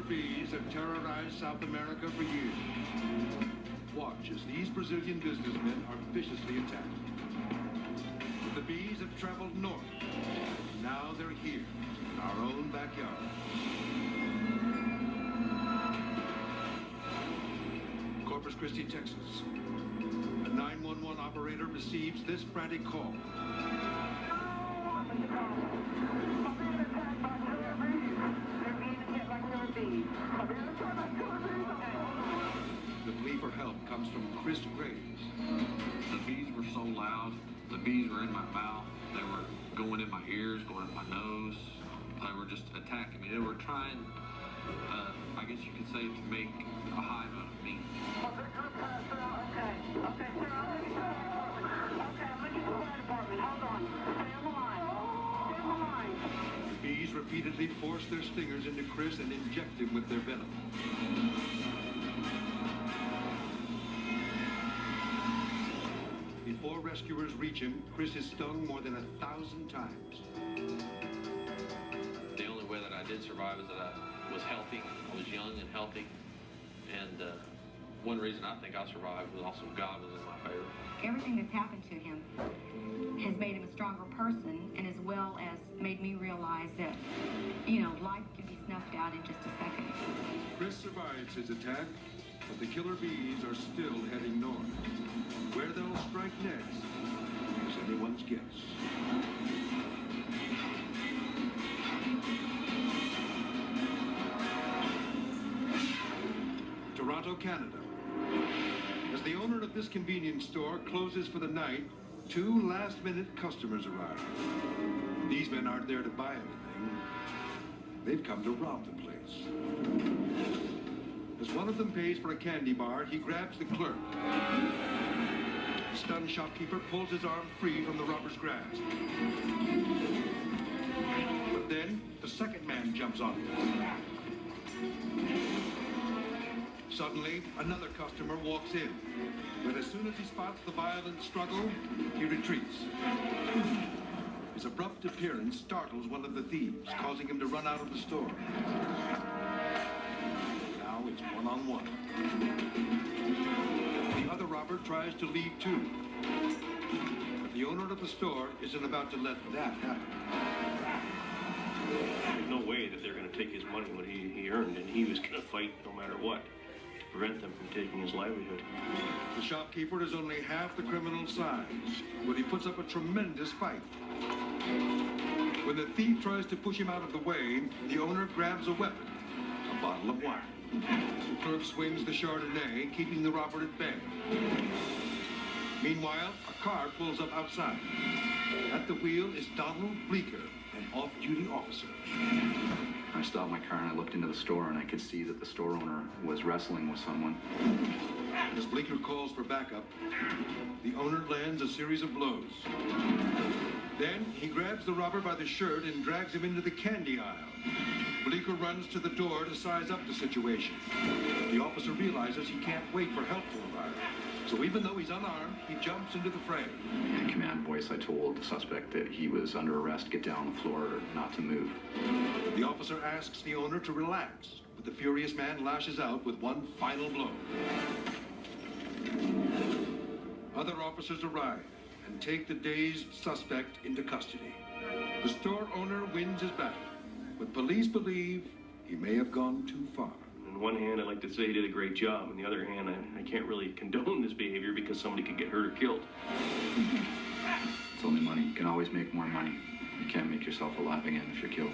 bees have terrorized South America for years. Watch as these Brazilian businessmen are viciously attacked. The bees have traveled north. Now they're here, in our own backyard. Corpus Christi, Texas. A 911 operator receives this frantic call. The plea for help comes from Chris Graves. The bees were so loud. The bees were in my mouth. They were going in my ears, going in my nose. They were just attacking me. They were trying, I guess you could say, to make a hive out of me. Okay, sir, I'll get you to the fire department. Hold on. Stay on the line. Stay on the line. The bees repeatedly force their stingers into Chris and inject him with their venom. Before rescuers reach him, Chris is stung more than 1,000 times. The only way that I did survive is that I was healthy. I was young and healthy. And one reason I think I survived was also God was in my favor. Everything that's happened to him has made him a stronger person, and as well as made me realize that, life can be snuffed out in just a second. Chris survives his attack, but the killer bees are still heading north. Where they'll strike next is anyone's guess. Toronto, Canada. As the owner of this convenience store closes for the night, 2 last-minute customers arrive. These men aren't there to buy anything. They've come to rob the place. As one of them pays for a candy bar, he grabs the clerk. The stunned shopkeeper pulls his arm free from the robber's grasp. But then, the second man jumps on him. Suddenly, another customer walks in. But as soon as he spots the violent struggle, he retreats. His abrupt appearance startles one of the thieves, causing him to run out of the store. Now it's one-on-one. The other robber tries to leave too. But the owner of the store isn't about to let that happen. There's no way that they're going to take his money, what he earned, and he was going to fight no matter what to prevent them from taking his livelihood. The shopkeeper is only half the criminal's size, but he puts up a tremendous fight. When the thief tries to push him out of the way, the owner grabs a weapon, a bottle of wine. The clerk swings the Chardonnay, keeping the robber at bay. Meanwhile, a car pulls up outside. At the wheel is Donald Bleeker, an off-duty officer. I stopped my car and I looked into the store and I could see that the store owner was wrestling with someone. As Bleeker calls for backup, the owner lands a series of blows. Then he grabs the robber by the shirt and drags him into the candy aisle. Bleeker runs to the door to size up the situation. The officer realizes he can't wait for help to arrive. So even though he's unarmed, he jumps into the fray. In command voice, I told the suspect that he was under arrest, get down on the floor, not to move. The officer asks the owner to relax, but the furious man lashes out with one final blow. Other officers arrive and take the dazed suspect into custody. The store owner wins his battle, but police believe he may have gone too far. On one hand, I'd like to say he did a great job. On the other hand, I can't really condone this behavior because somebody could get hurt or killed. It's only money. You can always make more money. You can't make yourself alive again if you're killed.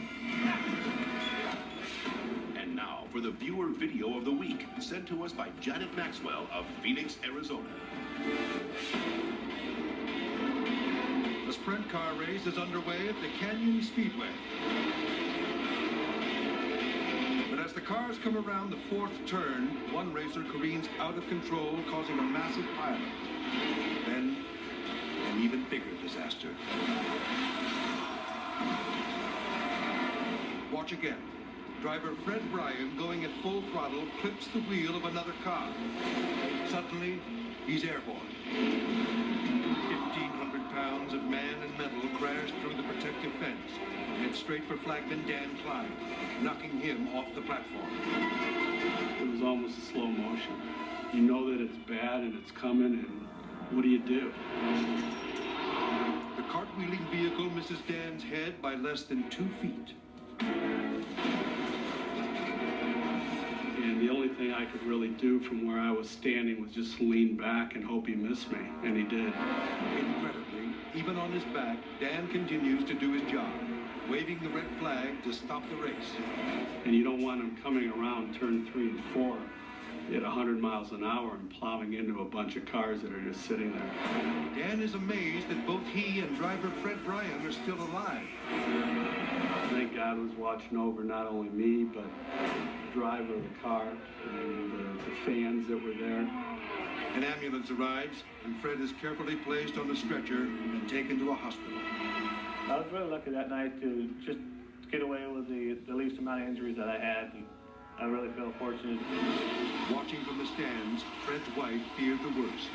And now for the viewer video of the week, sent to us by Janet Maxwell of Phoenix, Arizona. The sprint car race is underway at the Canyon Speedway. But as the cars come around the 4th turn, one racer careens out of control, causing a massive pileup. Then, an even bigger disaster. Watch again. Driver Fred Bryan, going at full throttle, clips the wheel of another car. Suddenly, he's airborne. 1,500 pounds of man and metal crash through the protective fence and hit straight for flagman Dan Klein, knocking him off the platform. It was almost slow motion. You know that it's bad and it's coming, and what do you do? The cartwheeling vehicle misses Dan's head by less than 2 feet. And the only thing I could really do from where I was standing was just lean back and hope he missed me, and he did. Incredibly, even on his back, Dan continues to do his job, waving the red flag to stop the race. And you don't want him coming around turn 3 and 4 at 100 miles an hour and plowing into a bunch of cars that are just sitting there. Dan is amazed that both he and driver Fred Bryan are still alive. I think God was watching over not only me, but the driver of the car and the fans that were there. An ambulance arrives, and Fred is carefully placed on the stretcher and taken to a hospital. I was really lucky that night to just get away with the least amount of injuries that I had. And I really feel fortunate. Watching from the stands, Fred's wife feared the worst.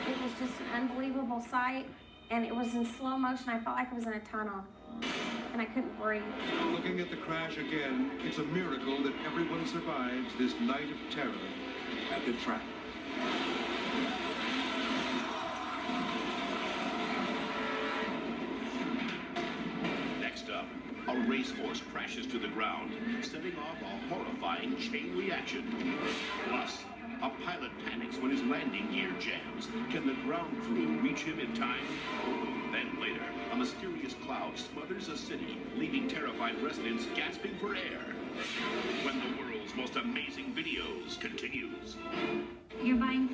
It was just an unbelievable sight, and it was in slow motion. I felt like I was in a tunnel, and I couldn't breathe. Looking at the crash again, it's a miracle that everyone survives this night of terror at the track. Next up, a racehorse crashes to the ground, setting off a horrifying chain reaction. Plus, a pilot panics when his landing gear jams. Can the ground crew reach him in time? Then later, a mysterious cloud smothers a city, leaving terrified residents gasping for air. When the world's most amazing videos continues. You're buying